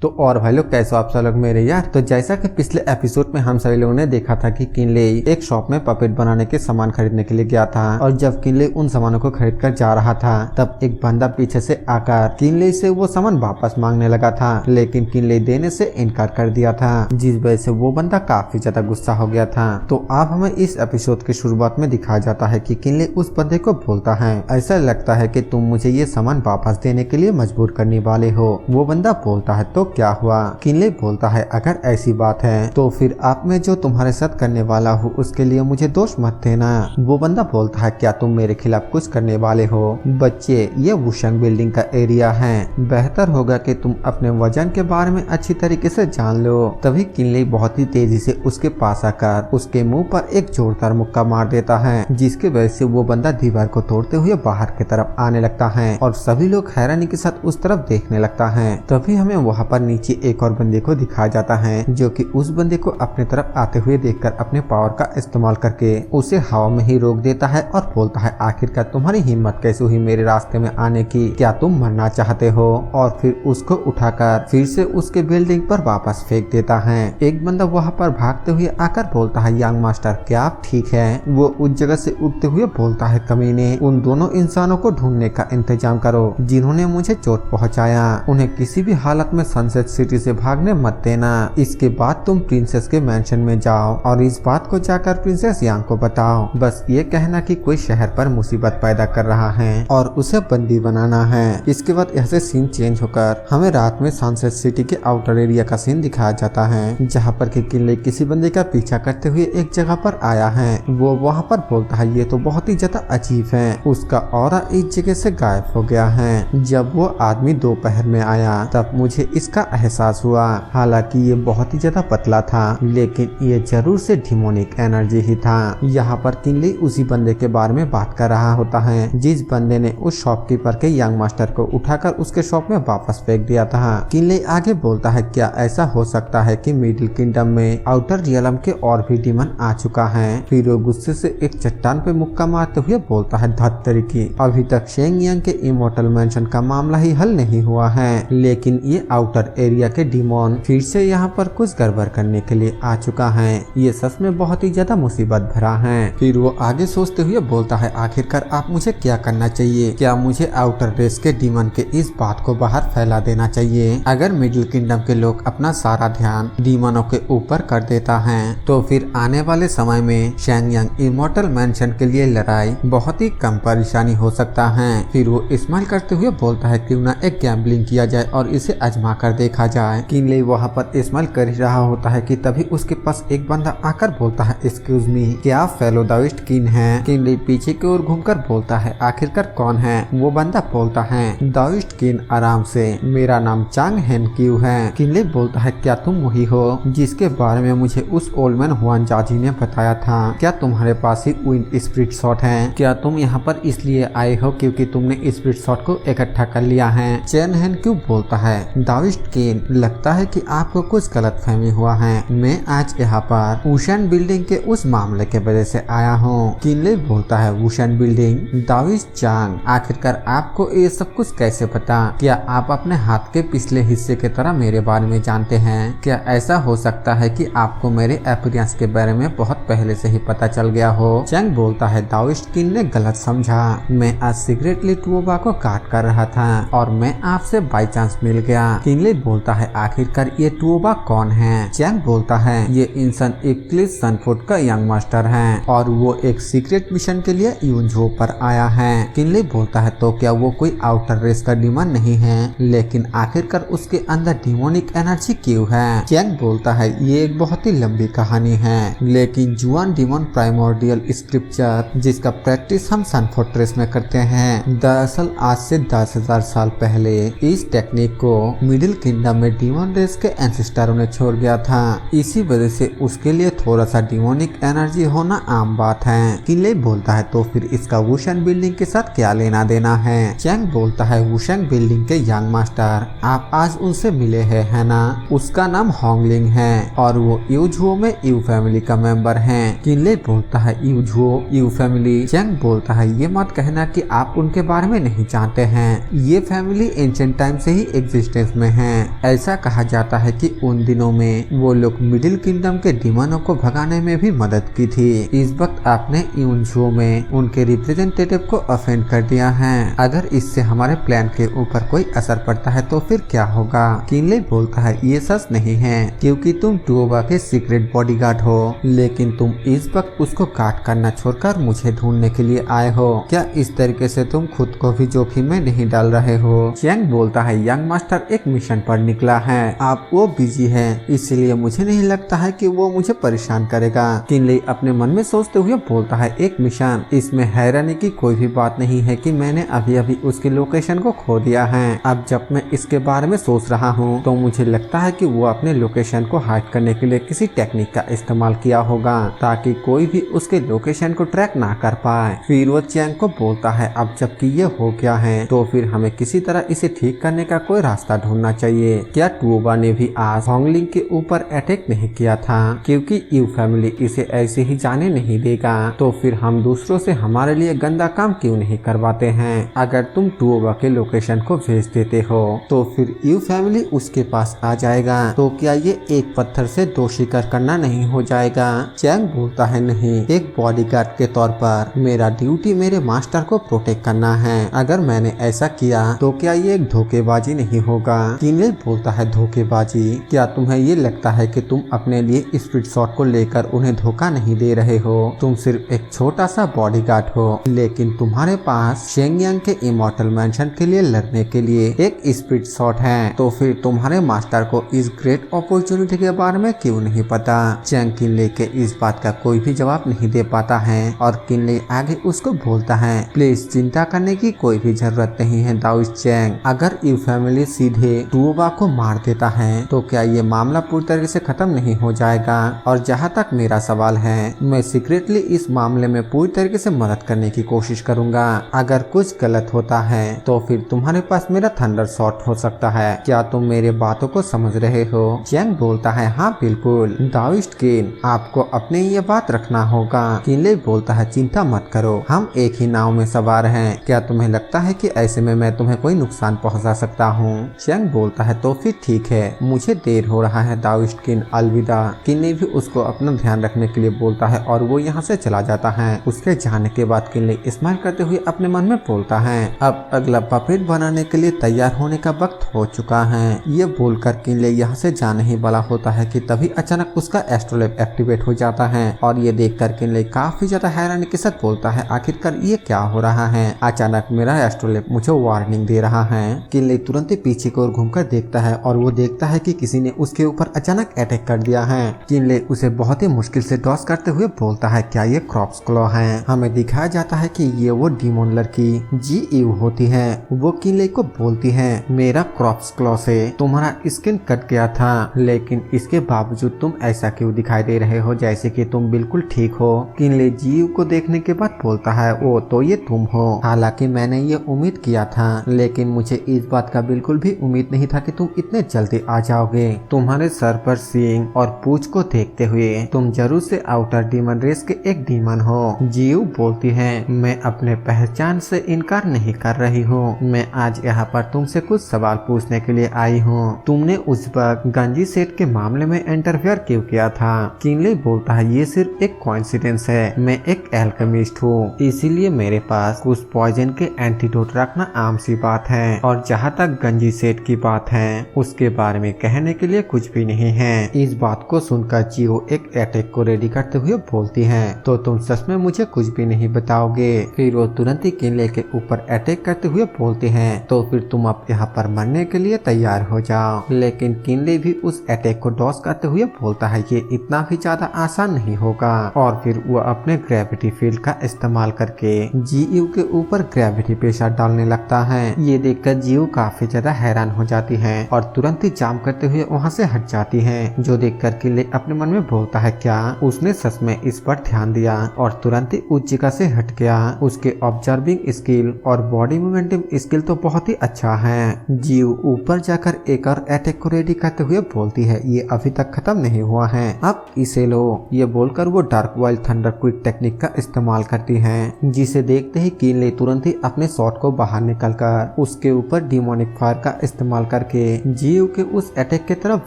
तो और भाई लोग कैसे हो आप सब लोग मेरे यार। तो जैसा कि पिछले एपिसोड में हम सभी लोगों ने देखा था कि किनले एक शॉप में पपेट बनाने के सामान खरीदने के लिए गया था और जब किनले उन सामानों को खरीद कर जा रहा था तब एक बंदा पीछे से आकर किनले से वो सामान वापस मांगने लगा था, लेकिन किनले देने से इनकार कर दिया था, जिस वजह से वो बंदा काफी ज्यादा गुस्सा हो गया था। तो अब हमें इस एपिसोड की शुरुआत में दिखाया जाता है कि किनले उस बंदे को बोलता है, ऐसा लगता है कि तुम मुझे ये सामान वापस देने के लिए मजबूर करने वाले हो। वो बंदा बोलता है तो क्या हुआ? किनले बोलता है अगर ऐसी बात है तो फिर आप में जो तुम्हारे साथ करने वाला हूँ उसके लिए मुझे दोष मत देना। वो बंदा बोलता है क्या तुम मेरे खिलाफ कुछ करने वाले हो? बच्चे, ये वुशंग बिल्डिंग का एरिया है, बेहतर होगा कि तुम अपने वजन के बारे में अच्छी तरीके से जान लो। तभी किनले बहुत ही तेजी से उसके पास आकर उसके मुंह पर एक जोरदार मुक्का मार देता है, जिसकी वजह से वो बंदा दीवार को तोड़ते हुए बाहर की तरफ आने लगता है और सभी लोग हैरानी के साथ उस तरफ देखने लगता है। तभी हमें वहाँ पर नीचे एक और बंदे को दिखाया जाता है जो कि उस बंदे को अपने तरफ आते हुए देखकर अपने पावर का इस्तेमाल करके उसे हवा में ही रोक देता है और बोलता है आखिरकार तुम्हारी हिम्मत कैसे हुई मेरे रास्ते में आने की? क्या तुम मरना चाहते हो? और फिर उसको उठाकर फिर से उसके बिल्डिंग पर वापस फेंक देता है। एक बंदा वहाँ पर भागते हुए आकर बोलता है यंग मास्टर क्या आप ठीक है? वो उस जगह से उठते हुए बोलता है कमीने, उन दोनों इंसानों को ढूंढने का इंतजाम करो जिन्होंने मुझे चोट पहुँचाया। उन्हें किसी भी हालत में सनसेट सिटी से भागने मत देना। इसके बाद तुम प्रिंसेस के मैंशन में जाओ और इस बात को जाकर प्रिंसेस यांग को बताओ। बस ये कहना कि कोई शहर पर मुसीबत पैदा कर रहा है और उसे बंदी बनाना है। इसके बाद यहाँ से सीन चेंज होकर हमें रात में सनसेट सिटी के आउटर एरिया का सीन दिखाया जाता है, जहाँ पर कि किनले किसी बंदे का पीछा करते हुए एक जगह पर आया है। वो वहाँ पर बोलता है ये तो बहुत ही ज्यादा अजीब है। उसका ऑरा इस जगह से गायब हो गया है। जब वो आदमी दोपहर में आया तब मुझे इसका एहसास हुआ। हालांकि ये बहुत ही ज्यादा पतला था लेकिन ये जरूर से डिमोनिक एनर्जी ही था। यहाँ पर किनले उसी बंदे के बारे में बात कर रहा होता है जिस बंदे ने उस शॉपकीपर के यंग मास्टर को उठाकर उसके शॉप में वापस फेंक दिया था। किनले आगे बोलता है क्या ऐसा हो सकता है कि मिडिल किंगडम में आउटर रियलम के और भी डीमन आ चुका है? फिर वो गुस्से से एक चट्टान पे मुक्का मारते हुए बोलता है धत्तरी की, अभी तक शेंग यांग के इमोर्टल मैंशन का मामला ही हल नहीं हुआ है, लेकिन ये आउटर एरिया के डिमोन फिर से यहाँ पर कुछ गड़बड़ करने के लिए आ चुका है। ये सच में बहुत ही ज्यादा मुसीबत भरा है। फिर वो आगे सोचते हुए बोलता है आखिरकार आप मुझे क्या करना चाहिए? क्या मुझे आउटर रेस के डीमन के इस बात को बाहर फैला देना चाहिए? अगर मिडिल किंगडम के लोग अपना सारा ध्यान डीमनों के ऊपर कर देता है तो फिर आने वाले समय में शेंग यांग इमोर्टल मैंशन के लिए लड़ाई बहुत ही कम परेशानी हो सकता है। फिर वो स्माइल करते हुए बोलता है क्यों ना एक गैम्बलिंग किया जाए और इसे आजमा कर देखा जाए। किनले वहाँ पर स्माइल कर ही रहा होता है कि तभी उसके पास एक बंदा आकर बोलता है एक्सक्यूज मी, क्या आप फेलो दाविस्ट किन हैं? किनले पीछे की ओर घूमकर बोलता है आखिरकार कौन है? वो बंदा बोलता है दाविस्ट किन आराम से, मेरा नाम चांग हेन क्यू है। किनले बोलता है क्या तुम वही हो जिसके बारे में मुझे उस ओल्ड मैन हुआन जाजी ने बताया था? क्या तुम्हारे पास ही विंड स्पिरिट शॉट है? क्या तुम यहाँ पर इसलिए आए हो क्योंकि तुमने स्पिरिट शॉट को इकट्ठा कर लिया है? चैन हेन क्यू बोलता है दाविस्ट किन, लगता है कि आपको कुछ गलत फहमी हुआ है। मैं आज यहाँ पर वुशन बिल्डिंग के उस मामले के वजह से आया हूँ। किनले बोलता है वुशन बिल्डिंग? दाविस्ट चांग, आखिरकार आपको ये सब कुछ कैसे पता? क्या आप अपने हाथ के पिछले हिस्से की तरह मेरे बारे में जानते हैं? क्या ऐसा हो सकता है कि आपको मेरे अपीयरेंस के बारे में बहुत पहले से ही पता चल गया हो? चैंग बोलता है दाविस्ट किन ने गलत समझा, मैं आज सीक्रेटली टूबा को काट कर रहा था और मैं आपसे बाई चांस मिल गया। किनले बोलता है आखिरकार ये टूबा कौन है? चैंग बोलता है ये इंसान इक्लिस सनफुट का यंग मास्टर है और वो एक सीक्रेट मिशन के लिए यूनझो पर आया है। किनले बोलता है तो क्या वो कोई आउटर रेस का डीमन नहीं है, लेकिन आखिरकार उसके अंदर डिमोनिक एनर्जी क्यों है? चैंग बोलता है ये एक बहुत ही लंबी कहानी है, लेकिन जुआन डीमन प्राइमोर्डियल स्क्रिप्चर जिसका प्रैक्टिस हम सनफोर्ट रेस में करते हैं, दरअसल आज से 10,000 साल पहले इस टेक्निक को मिडिल किंगडम में डीमन रेस के एंसेस्टरों ने छोड़ गया था। इसी वजह से उसके लिए थोड़ा सा डिमोनिक एनर्जी होना आम बात है। किनले बोलता है तो फिर इसका वुशन बिल्डिंग के साथ क्या लेना देना है? चैंग बोलता है वुशन बिल्डिंग के यंग मास्टर, आप आज उनसे मिले हैं है ना? उसका नाम होंगलिंग है और वो यूझुओ में यू फैमिली का मेंबर है। किनले बोलता है यूझुओ यू फैमिली? चैंग बोलता है ये मत कहना कि आप उनके बारे में नहीं जानते हैं। ये फैमिली एंशिएंट टाइम से ही एग्जिस्टेंस में है हैं। ऐसा कहा जाता है कि उन दिनों में वो लोग मिडिल किंगडम के डिमोनों को भगाने में भी मदद की थी। इस वक्त आपने इन शो में उनके रिप्रेजेंटेटिव को ऑफेंड कर दिया है। अगर इससे हमारे प्लान के ऊपर कोई असर पड़ता है तो फिर क्या होगा? किनले बोलता है ये सच नहीं है क्योंकि तुम टुओबा के सीक्रेट बॉडीगार्ड हो, लेकिन तुम इस वक्त उसको गार्ड करना छोड़कर मुझे ढूंढने के लिए आए हो। क्या इस तरीके से तुम खुद को भी जोखिम में नहीं डाल रहे हो? चैंग बोलता है यंग मास्टर एक मिशन पर निकला है, आप वो बिजी है, इसलिए मुझे नहीं लगता है कि वो मुझे परेशान करेगा। किनले अपने मन में सोचते हुए बोलता है एक मिशन, इसमें हैरानी की कोई भी बात नहीं है कि मैंने अभी अभी उसकी लोकेशन को खो दिया है। अब जब मैं इसके बारे में सोच रहा हूँ तो मुझे लगता है कि वो अपने लोकेशन को हाइड करने के लिए किसी टेक्निक का इस्तेमाल किया होगा ताकि कोई भी उसके लोकेशन को ट्रैक ना कर पाए। फिर वो चैंग को बोलता है अब जबकि ये हो गया है तो फिर हमें किसी तरह इसे ठीक करने का कोई रास्ता ढूंढना चाहिए। क्या टुओबा ने भी आज होंगलिंग के ऊपर अटैक नहीं किया था? क्योंकि यू फैमिली इसे ऐसे ही जाने नहीं देगा, तो फिर हम दूसरों से हमारे लिए गंदा काम क्यों नहीं करवाते हैं? अगर तुम टुओबा के लोकेशन को भेज देते हो तो फिर यू फैमिली उसके पास आ जाएगा, तो क्या ये एक पत्थर से दो शिकार करना नहीं हो जाएगा? चैंग बोलता है नहीं, एक बॉडीगार्ड के तौर पर मेरा ड्यूटी मेरे मास्टर को प्रोटेक्ट करना है। अगर मैंने ऐसा किया तो क्या ये एक धोखेबाजी नहीं होगा? किनले बोलता है धोखेबाजी? क्या तुम्हें ये लगता है कि तुम अपने लिए स्पीड शॉट को लेकर उन्हें धोखा नहीं दे रहे हो? तुम सिर्फ एक छोटा सा बॉडीगार्ड हो, लेकिन तुम्हारे पास शेंगयांग के इमॉर्टल मैंशन के लिए लड़ने के लिए एक स्पीड शॉट है, तो फिर तुम्हारे मास्टर को इस ग्रेट अपॉर्चुनिटी के बारे में क्यों नहीं पता? चैंग किनले के इस बात का कोई भी जवाब नहीं दे पाता है और किनले आगे उसको बोलता है प्लीज चिंता करने की कोई भी जरूरत नहीं है दाओइस्ट चैंग। अगर यू फैमिली सीधे टुओबा को मार देता है तो क्या ये मामला पूरी तरह से खत्म नहीं हो जाएगा? और जहाँ तक मेरा सवाल है, मैं सीक्रेटली इस मामले में पूरी तरीके से मदद करने की कोशिश करूंगा। अगर कुछ गलत होता है तो फिर तुम्हारे पास मेरा थंडर शॉट हो सकता है। क्या तुम मेरे बातों को समझ रहे हो? चैंग बोलता है हाँ बिल्कुल दाओइस्ट किन, आपको अपने ये बात रखना होगा। किनले बोलता है चिंता मत करो, हम एक ही नाव में सवार हैं। क्या तुम्हें लगता है कि ऐसे में मैं तुम्हें कोई नुकसान पहुंचा सकता हूँ? चैंग बोलता है तो फिर ठीक है, मुझे देर हो रहा है दाओइस्ट किन, अलविदा। किनले भी उसको अपना ध्यान रखने के लिए बोलता है और वो यहाँ से चला जाता है। उसके जाने के बाद किनले स्माइल करते हुए अपने मन में बोलता है अब अगला पपेट बनाने के लिए तैयार होने का वक्त हो चुका है। ये बोलकर किनले यहाँ से जाने ही वाला होता है कि तभी अचानक उसका एस्ट्रोलैब एक्टिवेट हो जाता है और ये देखकर किनले काफी ज्यादा हैरानी के साथ बोलता है आखिरकार ये क्या हो रहा है? अचानक मेरा एस्ट्रोलैब मुझे वार्निंग दे रहा है। किनले तुरंत ही पीछे की ओर घूमकर देखता है और वो देखता है कि किसी ने उसके ऊपर अचानक अटैक कर दिया है। किनले उसे बहुत ही मुश्किल से डॉस करते हुए बोलता है क्या ये क्रॉप्स क्लॉ है? हमें दिखाया जाता है कि ये वो डीमोन लड़की जी यू होती है। वो किनले को बोलती है मेरा क्रॉप्स क्लॉ से तुम्हारा स्किन कट गया था, लेकिन इसके बावजूद तुम ऐसा क्यों दिखाई दे रहे हो जैसे कि तुम बिल्कुल ठीक हो? किनले जी यू को देखने के बाद बोलता है ओ तो ये तुम हो। हालांकि मैंने ये उम्मीद किया था, लेकिन मुझे इस बात का बिल्कुल भी उम्मीद नहीं था कि तुम इतने जल्दी आ जाओगे। तुम्हारे सर पर सींग और पूंछ को देखते हुए तुम जरूर से आउटर डीमन रेस के एक डीमन हो। जीयू बोलती है मैं अपने पहचान से इनकार नहीं कर रही हूँ, मैं आज यहाँ पर तुमसे कुछ सवाल पूछने के लिए आई हूँ। तुमने उस वक्त गंजी सेट के मामले में इंटरफेयर क्यों किया था? किनले बोलता है ये सिर्फ एक कोइंसिडेंस है, मैं एक एल्केमिस्ट हूँ, इसीलिए मेरे पास कुछ पॉइजन के एंटीडोट रखना आम सी बात है। और जहाँ तक गंजी सेट की बात है उसके बारे में कहने के लिए कुछ भी नहीं है। इस बात को सुनकर जियो एक अटैक को रेडी करते हुए बोलती है तो तुम सच में मुझे कुछ भी नहीं बताओगे? फिर वो तुरंत ही किनले के ऊपर अटैक करते हुए बोलती है तो फिर तुम अब यहाँ पर मरने के लिए तैयार हो जाओ। लेकिन किनले भी उस अटैक को डॉस करते हुए बोलता है ये इतना भी ज्यादा आसान नहीं होगा। और फिर वो अपने ग्रेविटी फील्ड का इस्तेमाल करके जीयू के ऊपर ग्रेविटी प्रेशर डालने लगता है। ये देखकर जीयू काफी ज्यादा हैरान हो जाती है और तुरंत ही जाम करते हुए वहाँ से हट जाती है, जो देखकर किनले अपने मन में बोलता है क्या उसने सच में इस पर ध्यान दिया और तुरंत ही उस जगह से हट गया। उसके ऑब्जर्विंग स्किल और बॉडी मोमेंटम स्किल तो बहुत ही अच्छा है। जीयू ऊपर जाकर एक और अटैक को रेडी करते हुए बोलती है ये अभी तक खत्म नहीं हुआ है, अब इसे लो। ये बोलकर वो dark wild thunder quick technique का इस्तेमाल करती है, जिसे देखते ही किनले तुरंत ही अपने शॉट को बाहर निकलकर उसके ऊपर डिमोनिक फायर का इस्तेमाल करके जियो के उस अटैक की तरफ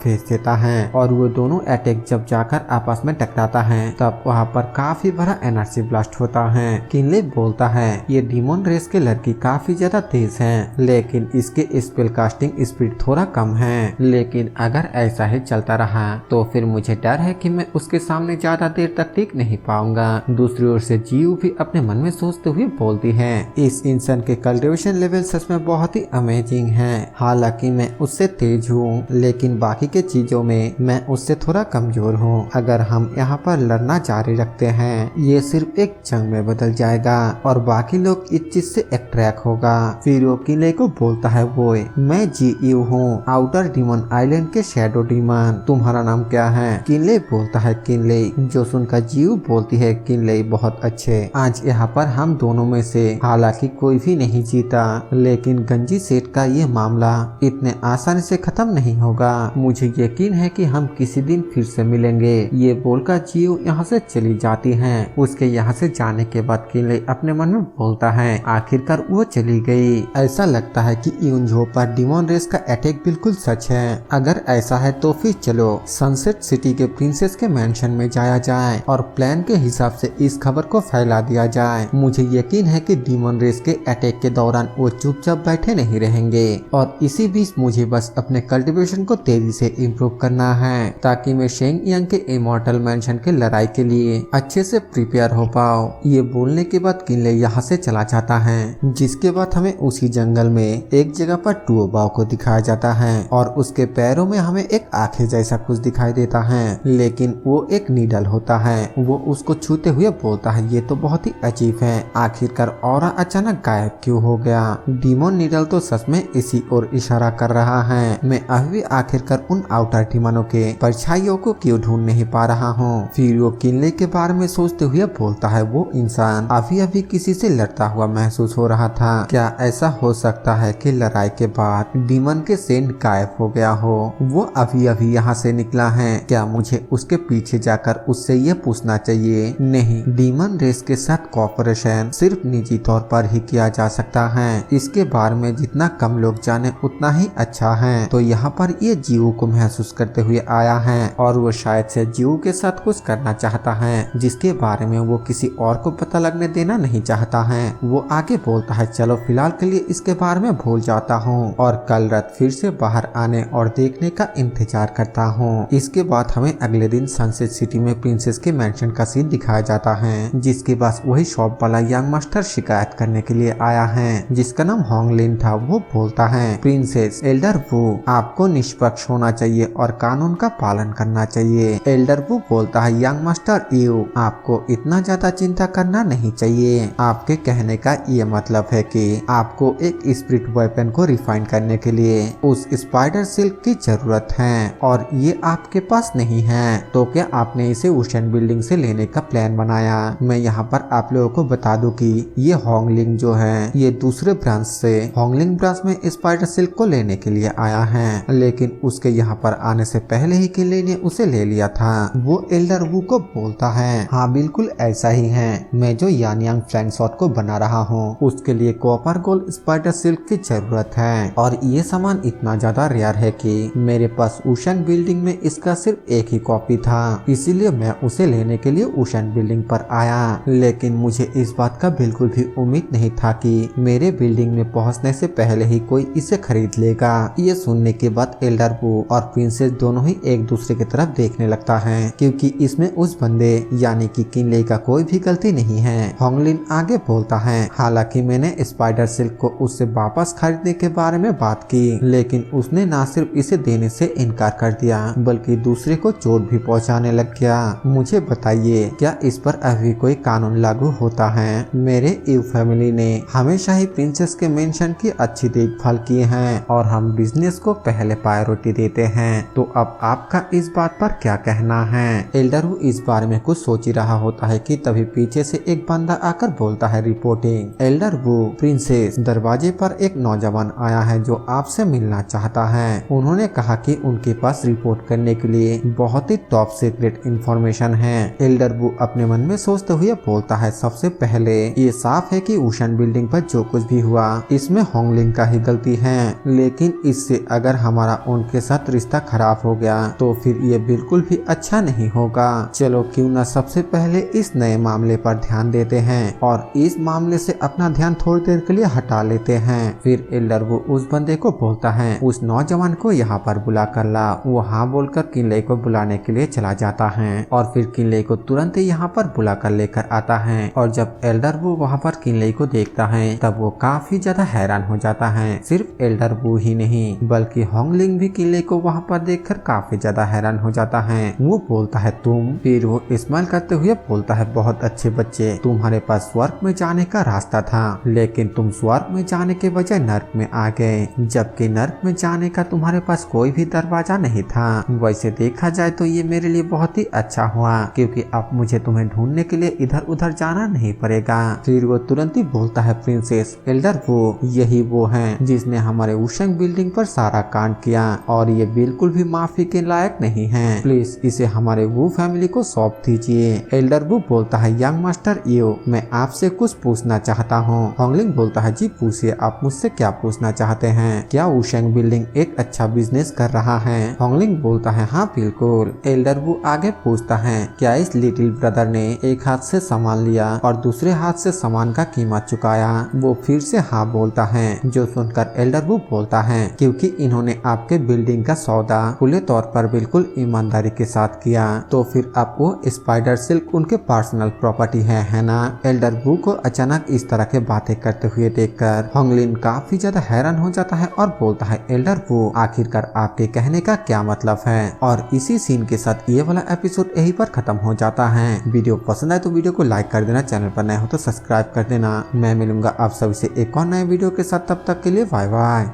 भेज देता है और वो दोनों अटैक जब जाकर आपस में टकराता है तब वहाँ पर काफी बड़ा एनर्जी ब्लास्ट होता है। किनले बोलता है ये डीमन रेस के लड़की काफी ज्यादा तेज है, लेकिन इसके स्पेल कास्टिंग स्पीड थोड़ा कम है, लेकिन अगर ऐसा ही चलता रहा तो फिर मुझे डर है कि मैं उसके सामने ज्यादा देर तक टिक नहीं पाऊंगा। दूसरी ओर से जियो भी अपने मन में सोचते हुए बोलती है इस इंसान के कल्टिवेशन लेवल सच में बहुत ही अमेजिंग है। हालांकि मैं उससे तेज हूँ, लेकिन बाकी के चीजों में मैं उससे थोड़ा कमजोर हूँ। अगर हम यहाँ पर लड़ना जारी रखते हैं ये सिर्फ एक जंग में बदल जाएगा और बाकी लोग इस चीज से अट्रैक्ट होगा। फिर वो किनले को बोलता है वो मैं जियो हूँ, आउटर डीमन आइलैंड के शैडो डीमन, तुम्हारा नाम क्या है? किनले बोलता है किनले, जो सुनकर जियो बोलती है किनले बहुत अच्छे, आज यहाँ पर हम दोनों में से हालांकि कोई भी नहीं जीता, लेकिन गंजी सेठ का ये मामला इतने आसानी से खत्म नहीं होगा। मुझे यकीन है कि हम किसी दिन फिर से मिलेंगे। ये बोलकर जियो यहाँ से चली जाती है। उसके यहाँ से जाने के बाद किनले अपने मन में बोलता है आखिरकार वो चली गई। ऐसा लगता है कि यूनझो पर डीमन रेस का अटैक बिल्कुल सच है। अगर ऐसा है तो फिर चलो सनसेट सिटी के प्रिंसेस के मैंशन में जाया जाए और प्लान के हिसाब से इस खबर को फैला दिया जाए। मुझे यकीन है कि डीमन रेस के अटैक के दौरान वो चुपचाप बैठे नहीं रहेंगे और इसी बीच मुझे बस अपने कल्टीवेशन को तेजी से इम्प्रूव करना है ताकि मैं शेंग यांग के इमॉर्टल मैंशन के लड़ाई के लिए अच्छे से प्रिपेयर हो पाओ। ये बोलने के बाद किनले यहाँ से चला जाता है, जिसके बाद हमें उसी जंगल में एक जगह पर टुओबाओ को दिखाया जाता है और उसके पैरों में हमें एक आंखें जैसा कुछ दिखाई देता है, लेकिन वो एक नीडल होता है। वो उसको छूते हुए बोलता है ये तो बहुत ही अजीब है, आखिरकार ऑरा अचानक गायब क्यों हो गया? डीमन नीडल तो सच में इसी ओर इशारा कर रहा है। मैं अभी आखिरकार उन आउटर डीमनों के परछाइयों को क्यों ढूंढ नहीं पा रहा हूँ? फिर वो किनले के बारे में सोचते हुए बोलता है वो इंसान अभी अभी किसी से लड़ता हुआ महसूस हो रहा था। क्या ऐसा हो सकता है कि लड़ाई के बाद डीमन के सेंट गायब हो गया हो? वो अभी अभी यहाँ से निकला है, क्या मुझे उसके पीछे जाकर उससे ये पूछना चाहिए? नहीं, डीमन रेस के साथ कॉपरेशन सिर्फ निजी तौर पर ही किया जा सकता है। इसके बारे में जितना कम लोग जाने उतना ही अच्छा है। तो यहाँ पर ये जियो को महसूस करते हुए आया है और वो शायद से जियो के साथ कुछ करना चाहता है जिसके बारे में वो किसी और को पता लगने देना नहीं चाहता है। वो आगे बोलता है चलो फिलहाल के लिए इसके बारे में भूल जाता हूँ और कल रात फिर से बाहर आने और देखने का इंतजार करता हूँ। इसके बाद हमें अगले दिन सनसेट सिटी में प्रिंसेस के मैंशन का सीन दिखाया जाता है, जिसके पास वही शॉप वाला यंग मास्टर शिकायत करने के लिए आया है जिसका नाम होंगलिन था। वो बोलता है प्रिंसेस एल्डर वू, आपको निष्पक्ष होना चाहिए और कानून का पालन करना चाहिए। एल्डर वू बोलता है यंग मास्टर यू, आपको इतना ज्यादा चिंता करना नहीं चाहिए। आपके कहने का ये मतलब है कि आपको एक स्पिरिट वेपन को रिफाइन करने के लिए उस स्पाइडर सिल्क की जरूरत है और ये आपके पास नहीं है, तो क्या आपने इसे ओशन बिल्डिंग से लेने का प्लान बनाया? मैं यहाँ पर आप लोगों को बता दूं कि ये होंगलिंग जो है ये दूसरे ब्रांच से होंगलिंग ब्रांच में स्पाइडर सिल्क को लेने के लिए आया है, लेकिन उसके यहाँ पर आने से पहले ही किनले ने उसे ले लिया था। वो एल्डर वू को बोलता है हाँ बिल्कुल ऐसा ही है, मैं जो यानियांग फ्लैंक शॉट को बना रहा हूँ उसके लिए कॉपर गोल्ड स्पाइडर सिल्क की जरूरत है और ये सामान इतना ज्यादा रेयर है कि मेरे पास ओशन बिल्डिंग में इसका सिर्फ एक ही कॉपी था, इसीलिए मैं उसे लेने के लिए ओशन बिल्डिंग पर आया। लेकिन मुझे इस बात का बिल्कुल भी उम्मीद नहीं था कि मेरे बिल्डिंग में पहुंचने से पहले ही कोई इसे खरीद लेगा। ये सुनने के बाद एल्डर वू और प्रिंसेस दोनों ही एक दूसरे की तरफ देखने लगता है क्योंकि इसमें उस बंदे यानी कि किनले का कोई भी गलती नहीं है। होंगलिन आगे बोलता है हालांकि मैंने स्पाइडर सिल्क को उससे वापस खरीदने के बारे में बात की, लेकिन उसने न सिर्फ इसे देने से इनकार कर दिया बल्कि दूसरे को चोट भी पहुंचाने लग गया। मुझे बताइए क्या इस पर अभी कोई कानून लागू होता है? मेरे यू फैमिली ने हमेशा ही प्रिंसेस के मेंशन की अच्छी देखभाल की है और हम बिजनेस को पहले प्रायोरिटी देते हैं, तो अब आपका इस बात पर क्या कहना है? एल्डर वू इस बारे में कुछ सोच ही रहा होता है कि तभी पीछे से एक बंदा आकर बोलता है रिपोर्टिंग। एल्डर वू प्रिंसेस, दरवाजे पर एक नौजवान आया है जो आपसे मिलना चाहता है। उन्होंने कहा कि उनके पास रिपोर्ट करने के लिए बहुत ही टॉप सीक्रेट इंफॉर्मेशन है। एल्डर वू अपने मन में सोचते हुए बोलता है सबसे पहले ये साफ है कि ओशन बिल्डिंग पर जो कुछ भी हुआ इसमें होंगलिंग का ही गलती है, लेकिन लेकिन इससे अगर हमारा उनके साथ रिश्ता खराब हो गया तो फिर ये बिल्कुल भी अच्छा नहीं होगा। चलो क्यों ना सबसे पहले इस नए मामले पर ध्यान देते हैं और इस मामले से अपना ध्यान थोड़ी देर के लिए हटा लेते हैं। फिर एल्डर वो उस बंदे को बोलता है उस नौजवान को यहाँ पर बुला कर ला। वो हाँ बोलकर किनले को बुलाने के लिए चला जाता है और फिर किनले को तुरंत ही यहाँ पर बुला कर लेकर आता है। और जब एल्डर वो वहाँ पर किनले को देखता है तब वो काफी ज्यादा हैरान हो जाता है। सिर्फ एल्डर वो ही नहीं बल्कि होंगलिंग भी किनले को वहाँ पर देखकर काफी ज्यादा हैरान हो जाता है। वो बोलता है तुम, फिर वो स्माइल करते हुए बोलता है बहुत अच्छे बच्चे, तुम्हारे पास स्वर्ग में जाने का रास्ता था लेकिन तुम स्वर्ग में जाने के बजाय नर्क में आ गए, जबकि नर्क में जाने का तुम्हारे पास कोई भी दरवाजा नहीं था। वैसे देखा जाए तो ये मेरे लिए बहुत ही अच्छा हुआ क्योंकि अब मुझे तुम्हें ढूंढने के लिए इधर उधर जाना नहीं पड़ेगा। फिर वो तुरंत ही बोलता है प्रिंसेस एल्डर वो यही वो है जिसने हमारे वुशेंग बिल्डिंग पर सारा कांड किया और ये बिल्कुल भी माफी के लायक नहीं है, प्लीज इसे हमारे वू फैमिली को सौंप दीजिए। एल्डर वो बोलता है यंग मास्टर ईओ, मैं आपसे कुछ पूछना चाहता हूँ। होंगलिंग बोलता है जी पूछिए, आप मुझसे क्या पूछना चाहते हैं? क्या वुशेंग बिल्डिंग एक अच्छा बिजनेस कर रहा है? होंगलिंग बोलता है हाँ बिल्कुल। एल्डर वो आगे पूछता है क्या इस लिटिल ब्रदर ने एक हाथ से सामान लिया और दूसरे हाथ से सामान का कीमत चुकाया? वो फिर से हाँ बोलता है, जो सुनकर एल्डर वो बोलता है क्योंकि इन्होंने आपके बिल्डिंग का सौदा खुले तौर पर बिल्कुल ईमानदारी के साथ किया, तो फिर अब वो स्पाइडर सिल्क उनके पर्सनल प्रॉपर्टी है ना? एल्डर वो को अचानक इस तरह के बातें करते हुए देखकर होंगलिन काफी ज्यादा हैरान हो जाता है और बोलता है एल्डर वो आखिरकार आपके कहने का क्या मतलब है? और इसी सीन के साथ ये वाला एपिसोड यहीं पर खत्म हो जाता है। वीडियो पसंद आए तो वीडियो को लाइक कर देना, चैनल पर नए हो तो सब्सक्राइब कर देना। मैं मिलूंगा आप सभी से एक और नए वीडियो के साथ, तब तक के लिए बाय बाय।